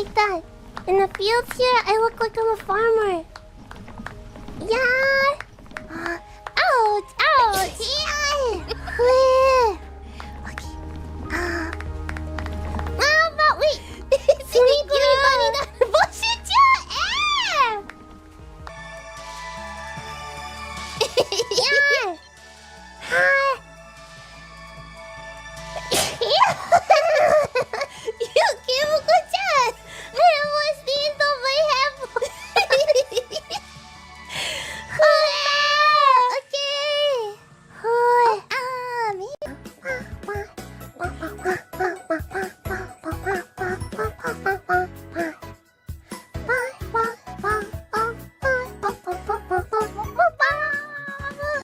like that. In the fields here, I look like I'm a farmer. Yeah. Ouch! Ouch! Yeah. Okay. But wait. Sweet little bunny, that bullshit too. Yeah.